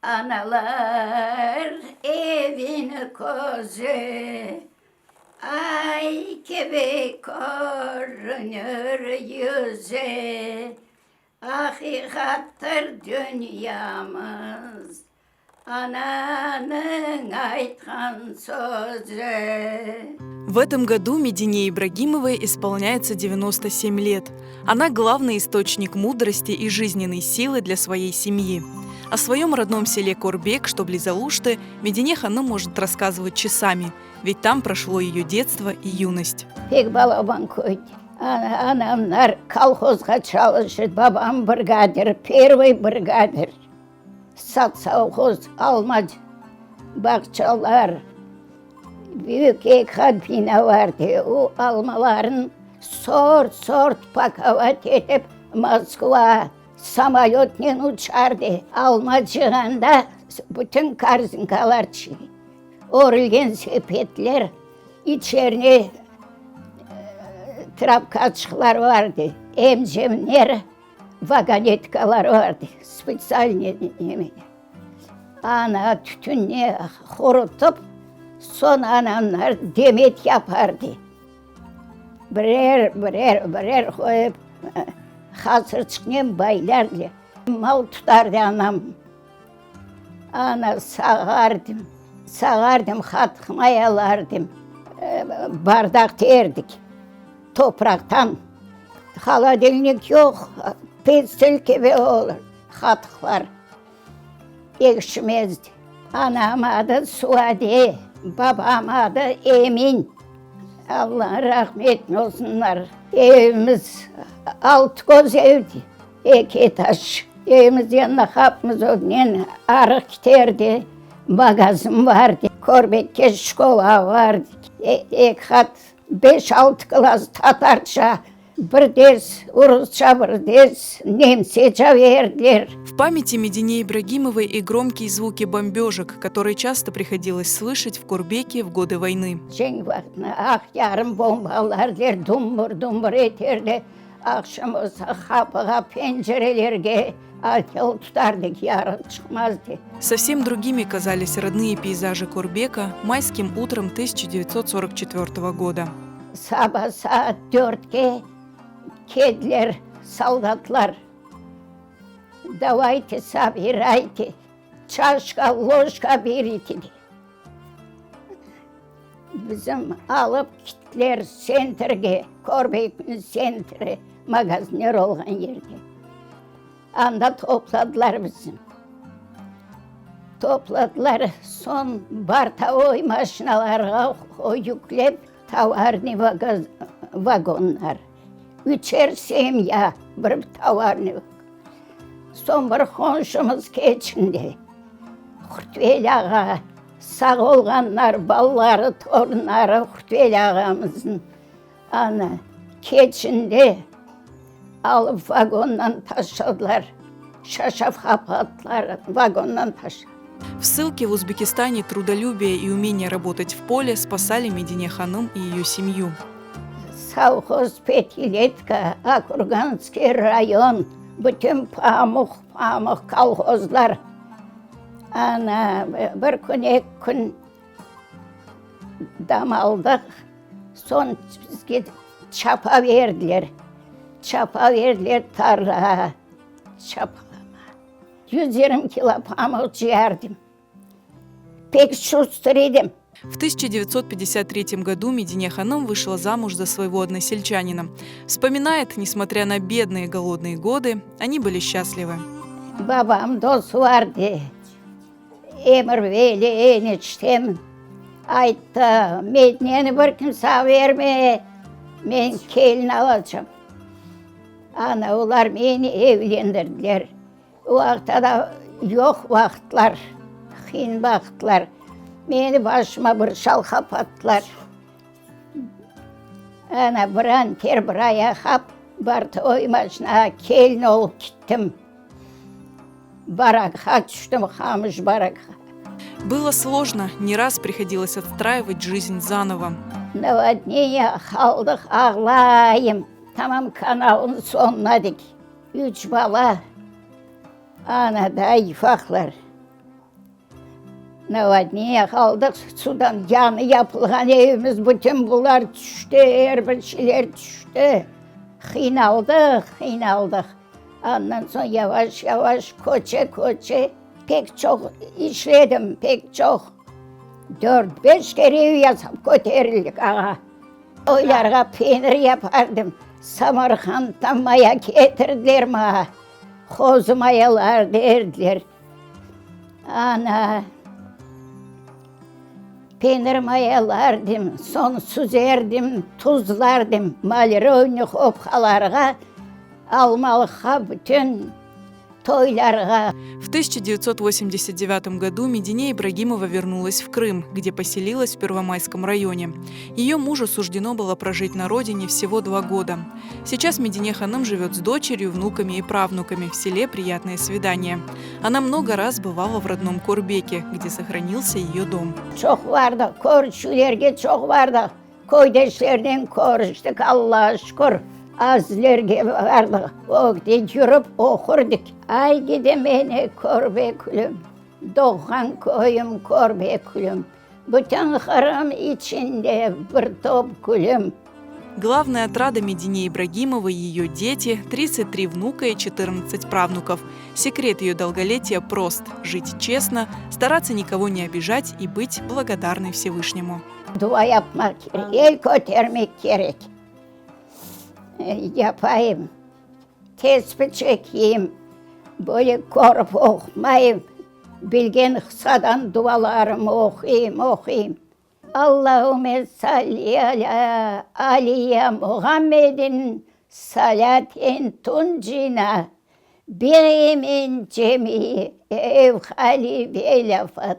Analar evin kozu, ay gibi görünür yüzü. Hakikattır dünyamız, ananın айтқан sözü. В этом году Медине Ибрагимовой исполняется 97 лет. Она главный источник мудрости и жизненной силы для своей семьи. О своем родном селе Корбек, что близ Алушты, Медине ханым может рассказывать часами, ведь там прошло ее детство и юность. Anamlar kolxozga çalışır, babam brigadir, первый brigadir. Совхоz, almacı, bakçalar, büyük ekhat bina vardı. O almaların sort paket edip Moskva samolyotla uçardı. Almacığında bütün korzinkalar çıktı. Örülgen sepetler, içerine trapkaçıklar vardı, emcemler, vagonetkalar vardı, spesialne yemeği. Ana tütünle kurutup, son anamlar demet yapardı. Birer koyup, hasırçıkla baylardı. Mal tutardı anam. Ana sağardım, hat mayalardım, bardak derdik. Topraktan, холодильник yok, pestil gibi olur, katıklar ekşimezdi. Anam adı Suadi, babam adı Emin. Allah rahmetli olsunlar. Evimiz 6 göz evdi, 2 etaş. Evimiz yanında kapımız önünden arık giderdi, magazin vardı, Korbek'e şkola vardı. Kat 5-6 klas Tatarca, bir ders Rusça, bir ders немцеça verdiler. В памяти Медине Ибрагимовой и громкие звуки бомбежек, которые часто приходилось слышать в Корбеке в годы войны. Cenk vaktine yarım bombalarlar, dumbur eterdi. Akşam olsa kapıya, pencerelerge atıl tutardık, yarın çıkmazdı. Совсем другими казались родные пейзажи Корбека майским утром 1944 года. Sabah saat 4'te kediler, soldatlar. Davayte sabirayte, çaşka, loşka bir itidi. Bizim alıp gittiler sentrge, Korbek'in sentri, magazinler olan yerde. Anda topladılar bizim. Topladılar, son bartavoy maşinalara yüklep tavarni vagonlar. 3'er semya bir tavarni. Son bir konşumuz geçindi. Hurtveli ağa, sağ olganlar, balları, torunları Hurtveli ağamızın ana geçindi. Alıp vagondan taşıdılar. Şaşaf kapattılar, vagondan taşıdılar. В ссылке в Узбекистане трудолюбие и умение работать в поле спасали Медине ханым и ее семью. Совхоz Petiletka, Akurganский rayон, bütün pamuk kolhozlar. Ana bir gün dam aldık. Son bizge çapa verdiler. Tarla. Çapa. 120 kilo pamuk ciyerdim. Pek şustrıydım. В 1953 году Медине ханым вышла замуж за своего односельчанина. Вспоминает, несмотря на бедные голодные годы, они были счастливы. Babam dostu vardı. Emir Veli eniştem aytta Medine'ni bir kimse verme, ben kelin alacağım. Ana onlar beni evlendirdiler. O vakta da yok vaktlar, hin vaktlar. Beni başıma bir şal kapattılar. Ana bir ayakkabı, bartı oymaşına kelin olup gittim. Баракха düştüm, хамыш баракха. Было сложно, не раз приходилось отстраивать жизнь заново. Наводнение kaldık, ağlayım. Tamam, kanalın sonuna dik. 3 bala, ana da ifaklar. Наводнение қалдық, судан яны yapılған evimiz, bütün бұлар түсті, әрбіршілер түсті. Қиналдық. Ondan sonra yavaş koça pek çok işledim, pek çok. 4-5 kere ev yazıp götürüldük ağa. Oylarga peynir yapardım. Samarkand'dan maya getirdiler bana. Kozu mayalar derdiler. Ana. Peynir mayalardım, sonsuz erdim, tuzlardım. Malroynik opkalarga, almalığa bütün toylarga. В 1989 году Медине Ибрагимова вернулась в Крым, где поселилась в Первомайском районе. Ее мужу суждено было прожить на родине всего 2 года. Сейчас Медине ханым живет с дочерью, внуками и правнуками в селе Приятное Свидание. Она много раз бывала в родном Корбеке, где сохранился ее дом. Çok vardı, körüşlerge çok vardı. Koydeşlerden körüştük, Allah'a şükür. Azlerge vardı, o yürüp okurduk. Ay gidemene Korbekülüm, doğan koyum Korbekülüm. Bütün harım içinde bir top gülüm. Главная отрада Медине Ибрагимовой – ее дети, 33 внука и 14 правнуков. Секрет ее долголетия прост – жить честно, стараться никого не обижать и быть благодарной Всевышнему. Dua yapmak gerek, el götürmek gerek. Yapayım, tespih çekeyim, böyle korup okumayayım. Bilgen kısadan dualarımı okuyayım. Allahümme salli ala aliye Muhammedin salatin tuncina bi'imin cemi evhali ve lafat.